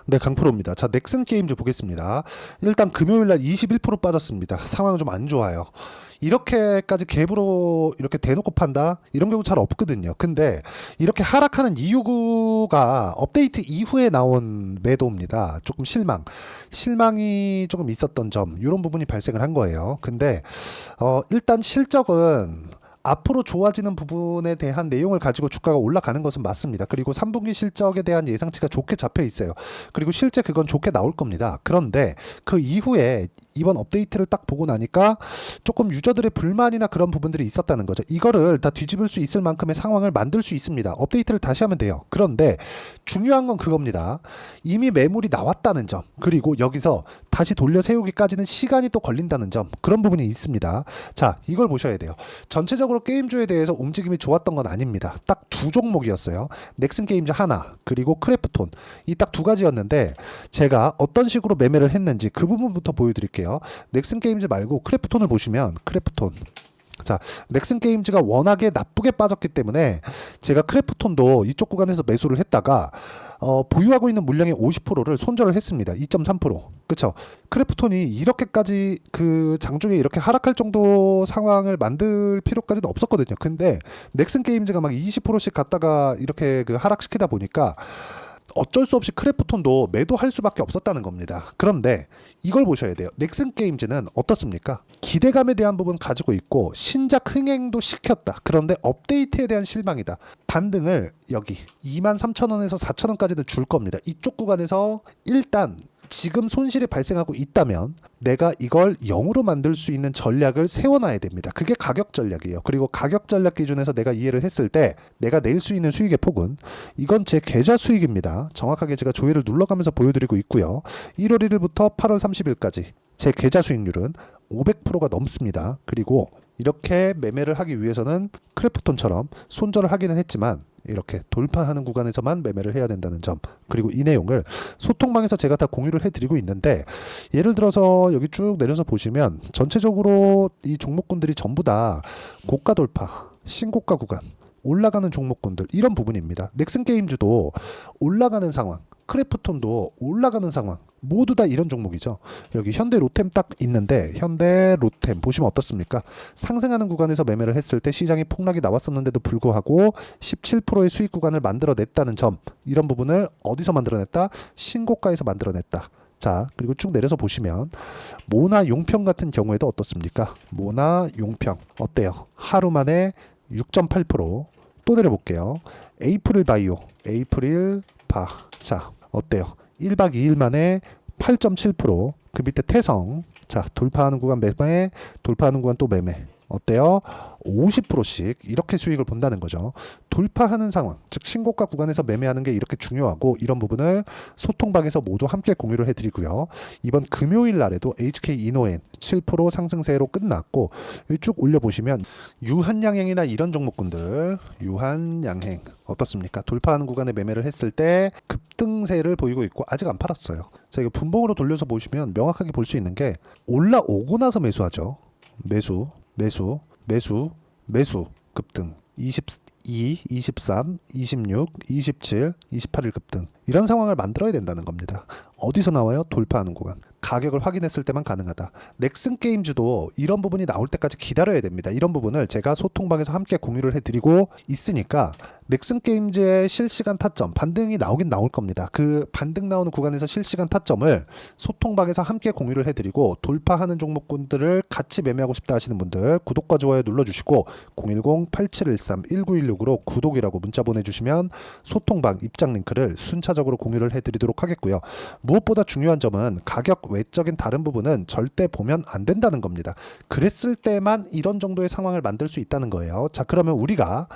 네, 강프로입니다. 자, 넥슨 게임즈 보겠습니다. 일단 금요일날 21% 빠졌습니다. 상황은 좀 안 좋아요. 이렇게까지 갭으로 이렇게 대놓고 판다? 이런 경우 잘 없거든요. 근데 이렇게 하락하는 이유가 업데이트 이후에 나온 매도입니다. 조금 실망이 조금 있었던 점, 이런 부분이 발생을 한 거예요. 근데 일단 실적은 앞으로 좋아지는 부분에 대한 내용을 가지고 주가가 올라가는 것은 맞습니다. 그리고 3분기 실적에 대한 예상치가 좋게 잡혀 있어요. 그리고 실제 그건 좋게 나올 겁니다. 그런데 그 이후에 이번 업데이트를 딱 보고 나니까 조금 유저들의 불만이나 그런 부분들이 있었다는 거죠. 이거를 다 뒤집을 수 있을 만큼의 상황을 만들 수 있습니다. 업데이트를 다시 하면 돼요. 그런데 중요한 건 그겁니다. 이미 매물이 나왔다는 점, 그리고 여기서 다시 돌려 세우기까지는 시간이 또 걸린다는 점, 그런 부분이 있습니다. 자, 이걸 보셔야 돼요. 전체적으로 게임주에 대해서 움직임이 좋았던 건 아닙니다. 딱 두 종목이었어요. 넥슨 게임즈 하나, 그리고 크래프톤, 이 딱 두 가지였는데 제가 어떤 식으로 매매를 했는지 그 부분부터 보여드릴게요. 넥슨 게임즈 말고 크래프톤을 보시면, 크래프톤, 자, 넥슨 게임즈가 워낙에 나쁘게 빠졌기 때문에 제가 크래프톤도 이쪽 구간에서 매수를 했다가 보유하고 있는 물량의 50%를 손절을 했습니다. 2.3%. 그쵸? 크래프톤이 이렇게까지 그 장중에 이렇게 하락할 정도 상황을 만들 필요까지는 없었거든요. 근데 넥슨 게임즈가 막 20%씩 갔다가 이렇게 그 하락시키다 보니까 어쩔 수 없이 크래프톤도 매도할 수밖에 없었다는 겁니다. 그런데 이걸 보셔야 돼요. 넥슨 게임즈는 어떻습니까? 기대감에 대한 부분 가지고 있고 신작 흥행도 시켰다. 그런데 업데이트에 대한 실망이다. 반등을 여기 23,000원에서 4,000원까지는 줄 겁니다. 이쪽 구간에서 일단 지금 손실이 발생하고 있다면 내가 이걸 0으로 만들 수 있는 전략을 세워놔야 됩니다. 그게 가격 전략이에요. 그리고 가격 전략 기준에서 내가 이해를 했을 때 내가 낼 수 있는 수익의 폭은, 이건 제 계좌 수익입니다. 정확하게 제가 조회를 눌러가면서 보여드리고 있고요. 1월 1일부터 8월 30일까지 제 계좌 수익률은 500%가 넘습니다. 그리고 이렇게 매매를 하기 위해서는 크래프톤처럼 손절을 하기는 했지만 이렇게 돌파하는 구간에서만 매매를 해야 된다는 점, 그리고 이 내용을 소통방에서 제가 다 공유를 해드리고 있는데, 예를 들어서 여기 쭉 내려서 보시면 전체적으로 이 종목군들이 전부 다 고가 돌파, 신고가 구간, 올라가는 종목군들, 이런 부분입니다. 넥슨 게임즈도 올라가는 상황, 크래프톤도 올라가는 상황, 모두 다 이런 종목이죠. 여기 현대 로템 딱 있는데 현대 로템 보시면 어떻습니까? 상승하는 구간에서 매매를 했을 때 시장이 폭락이 나왔었는데도 불구하고 17%의 수익 구간을 만들어냈다는 점, 이런 부분을 어디서 만들어냈다? 신고가에서 만들어냈다. 자, 그리고 쭉 내려서 보시면 모나 용평 같은 경우에도 어떻습니까? 모나 용평 어때요? 하루 만에 6.8%. 또 내려볼게요. 에이프릴 바이오, 에이프릴 바. 자, 어때요? 1박 2일 만에 8.7%. 그 밑에 태성. 자, 돌파하는 구간 매매, 돌파하는 구간 또 매매. 어때요? 50%씩 이렇게 수익을 본다는 거죠. 돌파하는 상황, 즉 신고가 구간에서 매매하는 게 이렇게 중요하고, 이런 부분을 소통방에서 모두 함께 공유를 해드리고요. 이번 금요일 날에도 HK 이노엔 7% 상승세로 끝났고, 쭉 올려보시면 유한양행이나 이런 종목군들, 유한양행 어떻습니까? 돌파하는 구간에 매매를 했을 때 급등세를 보이고 있고 아직 안 팔았어요. 자, 이거 분봉으로 돌려서 보시면 명확하게 볼 수 있는 게 올라오고 나서 매수하죠. 매수 급등 22, 23, 26, 27, 28일 급등, 이런 상황을 만들어야 된다는 겁니다. 어디서 나와요? 돌파하는 구간. 가격을 확인했을 때만 가능하다. 넥슨 게임즈도 이런 부분이 나올 때까지 기다려야 됩니다. 이런 부분을 제가 소통방에서 함께 공유를 해드리고 있으니까 넥슨 게임즈의 실시간 타점, 반등이 나오긴 나올 겁니다. 그 반등 나오는 구간에서 실시간 타점을 소통방에서 함께 공유를 해드리고, 돌파하는 종목군들을 같이 매매하고 싶다 하시는 분들 구독과 좋아요 눌러주시고 010-8713-1916으로 구독이라고 문자 보내주시면 소통방 입장 링크를 순차적으로 공유를 해드리도록 하겠고요. 무엇보다 중요한 점은 가격 외적인 다른 부분은 절대 보면 안 된다는 겁니다. 그랬을 때만 이런 정도의 상황을 만들 수 있다는 거예요. 자, 그러면 우리가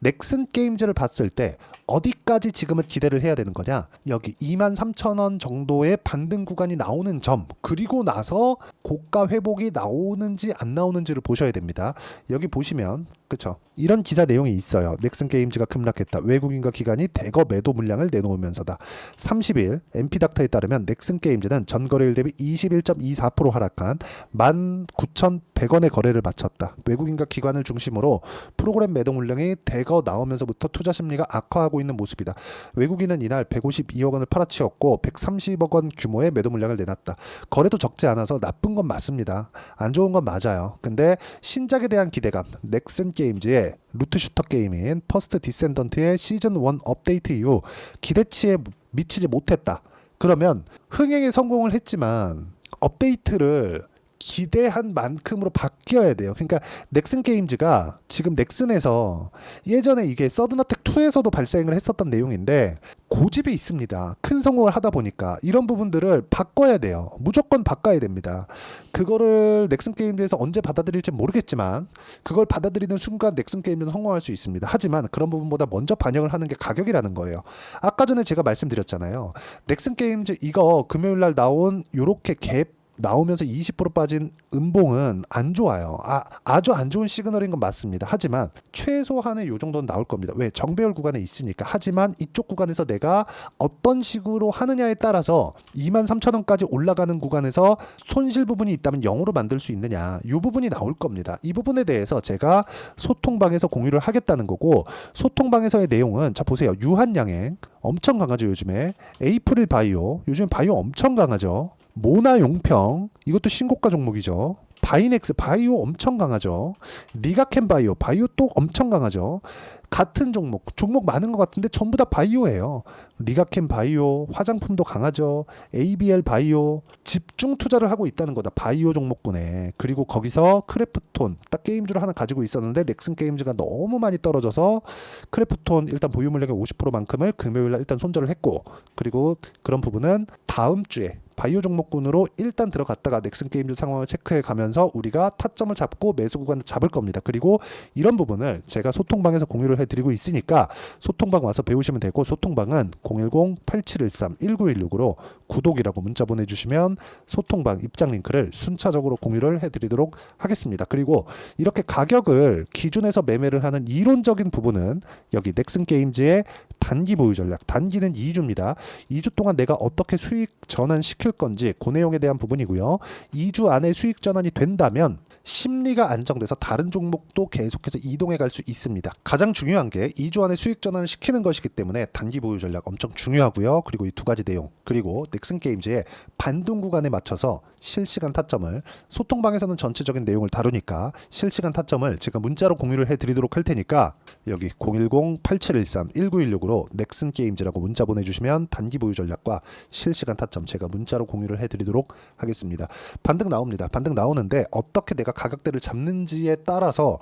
넥슨 게임즈를 봤을 때 어디까지 지금은 기대를 해야 되는 거냐? 여기 23,000원 정도의 반등 구간이 나오는 점, 그리고 나서 고가 회복이 나오는지 안 나오는지를 보셔야 됩니다. 여기 보시면 그쵸? 이런 기사 내용이 있어요. 넥슨 게임즈가 급락했다. 외국인과 기관이 대거 매도 물량을 내놓으면서다. 30일 NP닥터에 따르면 넥슨 게임즈는 전거래일 대비 21.24% 하락한 19,100원의 거래를 마쳤다. 외국인과 기관을 중심으로 프로그램 매도 물량이 대거 나오면서부터 투자 심리가 악화하고 있는 모습이다. 외국인은 이날 152억 원을 팔아치웠고 130억 원 규모의 매도 물량을 내놨다. 거래도 적지 않아서 나쁜 건 맞습니다. 안 좋은 건 맞아요. 근데 신작에 대한 기대감, 넥슨 게임즈의 루트 슈터 게임인 퍼스트 디센던트의 시즌 1 업데이트 이후 기대치에 미치지 못했다. 그러면 흥행에 성공을 했지만 업데이트를 기대한 만큼으로 바뀌어야 돼요. 그러니까 넥슨 게임즈가 지금 넥슨에서 예전에 이게 서든어택 2에서도 발생을 했었던 내용인데 고집이 있습니다. 큰 성공을 하다 보니까 이런 부분들을 바꿔야 돼요. 무조건 바꿔야 됩니다. 그거를 넥슨 게임즈에서 언제 받아들일지 모르겠지만 그걸 받아들이는 순간 넥슨 게임즈는 성공할 수 있습니다. 하지만 그런 부분보다 먼저 반영을 하는 게 가격이라는 거예요. 아까 전에 제가 말씀드렸잖아요. 넥슨 게임즈 이거 금요일날 나온 요렇게 갭 나오면서 20% 빠진 음봉은 안 좋아요. 아주 안 좋은 시그널인 건 맞습니다. 하지만 최소한의 요 정도는 나올 겁니다. 왜? 정배열 구간에 있으니까. 하지만 이쪽 구간에서 내가 어떤 식으로 하느냐에 따라서 23,000원까지 올라가는 구간에서 손실 부분이 있다면 0으로 만들 수 있느냐. 이 부분이 나올 겁니다. 이 부분에 대해서 제가 소통방에서 공유를 하겠다는 거고 소통방에서의 내용은 자 보세요. 유한양행 엄청 강하죠. 요즘에. 에이프릴 바이오 요즘 바이오 엄청 강하죠. 모나 용평 이것도 신고가 종목이죠. 바이넥스 바이오 엄청 강하죠. 리가켄 바이오 바이오 또 엄청 강하죠. 같은 종목 많은 것 같은데 전부 다 바이오예요. 리가켄 바이오 화장품도 강하죠. ABL 바이오 집중 투자를 하고 있다는 거다. 바이오 종목군에. 그리고 거기서 크래프톤 딱 게임주를 하나 가지고 있었는데 넥슨 게임즈가 너무 많이 떨어져서 크래프톤 일단 보유 물량의 50%만큼을 금요일날 일단 손절을 했고 그리고 그런 부분은 다음 주에 바이오 종목군으로 일단 들어갔다가 넥슨 게임즈 상황을 체크해 가면서 우리가 타점을 잡고 매수 구간을 잡을 겁니다. 그리고 이런 부분을 제가 소통방에서 공유를 해드리고 있으니까 소통방 와서 배우시면 되고 소통방은 010-8713-1916으로 구독이라고 문자 보내주시면 소통방 입장 링크를 순차적으로 공유를 해드리도록 하겠습니다. 그리고 이렇게 가격을 기준에서 매매를 하는 이론적인 부분은 여기 넥슨 게임즈의 단기 보유 전략, 단기는 2주입니다. 2주 동안 내가 어떻게 수익 전환시킬 건지 그 내용에 대한 부분이고요. 2주 안에 수익 전환이 된다면 심리가 안정돼서 다른 종목도 계속해서 이동해 갈 수 있습니다. 가장 중요한 게 2주 안에 수익 전환을 시키는 것이기 때문에 단기 보유 전략 엄청 중요하고요. 그리고 이 두 가지 내용 그리고 넥슨 게임즈의 반등 구간에 맞춰서 실시간 타점을 소통방에서는 전체적인 내용을 다루니까 실시간 타점을 제가 문자로 공유를 해드리도록 할 테니까 여기 010-8713-1916으로 넥슨 게임즈라고 문자 보내주시면 단기 보유 전략과 실시간 타점 제가 문자로 공유를 해드리도록 하겠습니다. 반등 나옵니다. 반등 나오는데 어떻게 내가 가격대를 잡는지에 따라서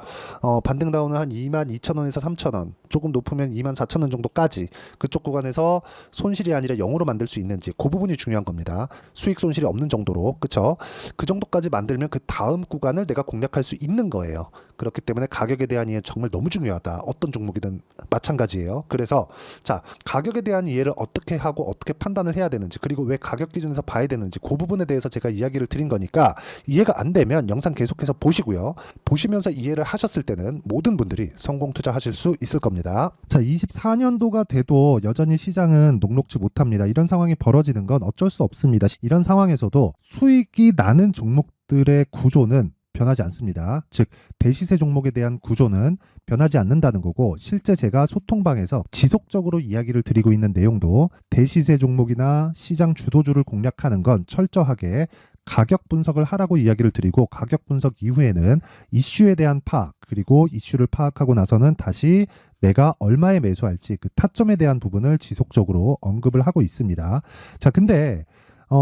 반등 나오는 한 22,000원에서 3,000원 조금 높으면 24,000원 정도까지 그쪽 구간에서 손실이 아니라 0으로 만들 수 있는지 그 부분이 중요한 겁니다. 수익 손실이 없는 정도로 그쵸? 그 정도까지 만들면 그 다음 구간을 내가 공략할 수 있는 거예요. 그렇기 때문에 가격에 대한 이해 정말 너무 중요하다. 어떤 종목이든 마찬가지예요. 그래서 자 가격에 대한 이해를 어떻게 하고 어떻게 판단을 해야 되는지 그리고 왜 가격 기준에서 봐야 되는지 그 부분에 대해서 제가 이야기를 드린 거니까 이해가 안 되면 영상 계속해서 보시고요. 보시면서 이해를 하셨을 때는 모든 분들이 성공 투자하실 수 있을 겁니다. 자 24년도가 돼도 여전히 시장은 녹록지 못합니다. 이런 상황이 벌어지는 건 어쩔 수 없습니다. 이런 상황에서도 수익이 나는 종목들의 구조는 변하지 않습니다. 즉 대시세 종목에 대한 구조는 변하지 않는다는 거고 실제 제가 소통방에서 지속적으로 이야기를 드리고 있는 내용도 대시세 종목이나 시장 주도주를 공략하는 건 철저하게 가격 분석을 하라고 이야기를 드리고 가격 분석 이후에는 이슈에 대한 파악 그리고 이슈를 파악하고 나서는 다시 내가 얼마에 매수할지 그 타점에 대한 부분을 지속적으로 언급을 하고 있습니다. 자 근데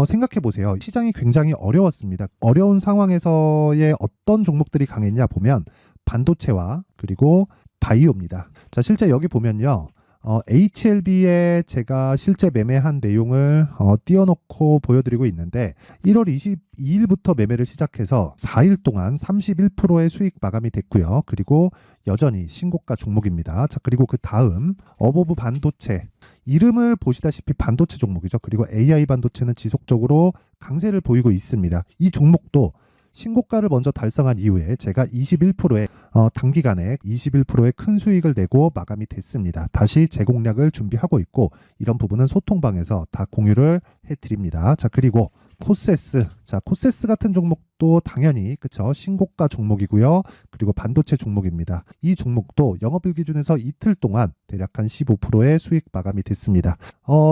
생각해 보세요. 시장이 굉장히 어려웠습니다. 어려운 상황에서의 어떤 종목들이 강했냐 보면 반도체와 그리고 바이오입니다. 자, 실제 여기 보면요. HLB에 제가 실제 매매한 내용을 띄워놓고 보여드리고 있는데 1월 22일부터 매매를 시작해서 4일 동안 31%의 수익 마감이 됐고요. 그리고 여전히 신고가 종목입니다. 자, 그리고 그 다음 어보브 반도체 이름을 보시다시피 반도체 종목이죠. 그리고 AI 반도체는 지속적으로 강세를 보이고 있습니다. 이 종목도 신고가를 먼저 달성한 이후에 제가 21%의 단기간에 21%의 큰 수익을 내고 마감이 됐습니다. 다시 재공략을 준비하고 있고 이런 부분은 소통방에서 다 공유를 해드립니다. 자, 그리고 코세스. 자, 코세스 같은 종목도 당연히 그쵸, 신고가 종목이고요. 그리고 반도체 종목입니다. 이 종목도 영업일 기준에서 이틀 동안 대략 한 15%의 수익 마감이 됐습니다.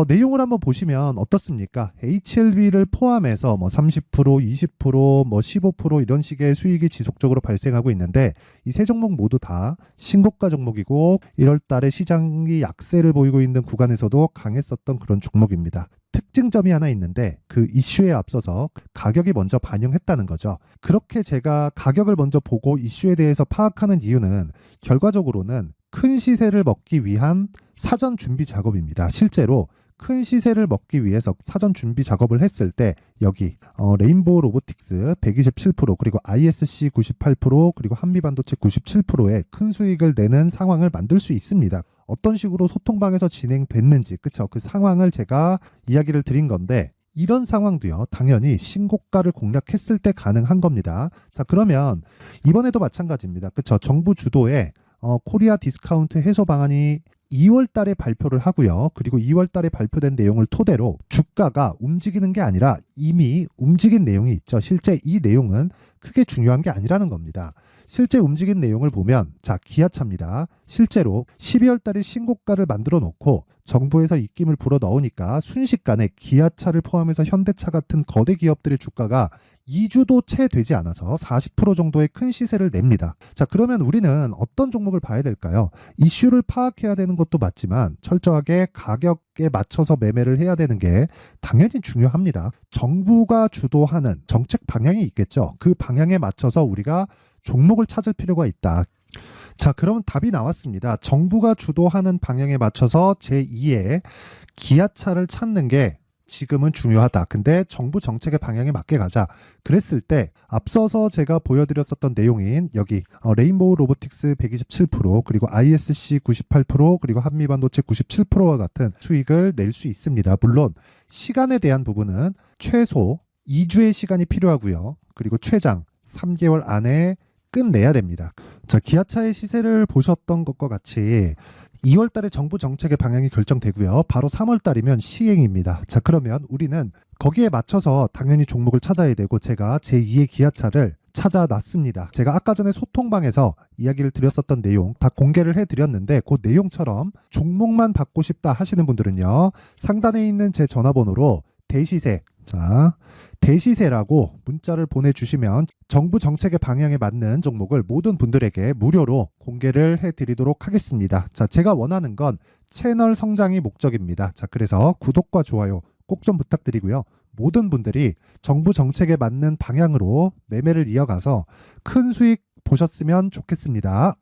내용을 한번 보시면 어떻습니까? HLB를 포함해서 뭐 30%, 20%, 뭐 15% 이런 식의 수익이 지속적으로 발생하고 있는데 이 세 종목 모두 다 신고가 종목이고 1월 달에 시장이 약세를 보이고 있는 구간에서도 강했었던 그런 종목입니다. 특징점이 하나 있는데 그 이슈에 앞서서 가격이 먼저 반영했다는 거죠. 그렇게 제가 가격을 먼저 보고 이슈에 대해서 파악하는 이유는 결과적으로는 큰 시세를 먹기 위한 사전 준비 작업입니다. 실제로 큰 시세를 먹기 위해서 사전 준비 작업을 했을 때 여기 레인보우 로보틱스 127% 그리고 ISC 98% 그리고 한미반도체 97%의 큰 수익을 내는 상황을 만들 수 있습니다. 어떤 식으로 소통방에서 진행됐는지 그쵸, 그 상황을 제가 이야기를 드린 건데 이런 상황도요 당연히 신고가를 공략했을 때 가능한 겁니다. 자, 그러면 이번에도 마찬가지입니다. 그쵸, 정부 주도의 코리아 디스카운트 해소 방안이 2월 달에 발표를 하고요. 그리고 2월 달에 발표된 내용을 토대로 주가가 움직이는 게 아니라 이미 움직인 내용이 있죠. 실제 이 내용은 크게 중요한 게 아니라는 겁니다. 실제 움직인 내용을 보면 자, 기아차입니다. 실제로 12월 달에 신고가를 만들어 놓고 정부에서 입김을 불어 넣으니까 순식간에 기아차를 포함해서 현대차 같은 거대 기업들의 주가가 2주도 채 되지 않아서 40% 정도의 큰 시세를 냅니다. 자, 그러면 우리는 어떤 종목을 봐야 될까요? 이슈를 파악해야 되는 것도 맞지만 철저하게 가격에 맞춰서 매매를 해야 되는 게 당연히 중요합니다. 정부가 주도하는 정책 방향이 있겠죠. 그 방향에 맞춰서 우리가 종목을 찾을 필요가 있다. 자, 그러면 답이 나왔습니다. 정부가 주도하는 방향에 맞춰서 제2의 기아차를 찾는 게 지금은 중요하다. 근데 정부 정책의 방향에 맞게 가자. 그랬을 때 앞서서 제가 보여드렸었던 내용인 여기 레인보우 로보틱스 127% 그리고 ISC 98% 그리고 한미반도체 97%와 같은 수익을 낼 수 있습니다. 물론 시간에 대한 부분은 최소 2주의 시간이 필요하고요. 그리고 최장 3개월 안에 끝내야 됩니다. 자, 기아차의 시세를 보셨던 것과 같이 2월 달에 정부 정책의 방향이 결정되고요. 바로 3월 달이면 시행입니다. 자, 그러면 우리는 거기에 맞춰서 당연히 종목을 찾아야 되고 제가 제2의 기아차를 찾아놨습니다. 제가 아까 전에 소통방에서 이야기를 드렸었던 내용 다 공개를 해드렸는데 그 내용처럼 종목만 받고 싶다 하시는 분들은요. 상단에 있는 제 전화번호로 대시세, 자, 대시세라고 문자를 보내주시면 정부 정책의 방향에 맞는 종목을 모든 분들에게 무료로 공개를 해드리도록 하겠습니다. 자, 제가 원하는 건 채널 성장이 목적입니다. 자, 그래서 구독과 좋아요 꼭 좀 부탁드리고요. 모든 분들이 정부 정책에 맞는 방향으로 매매를 이어가서 큰 수익 보셨으면 좋겠습니다.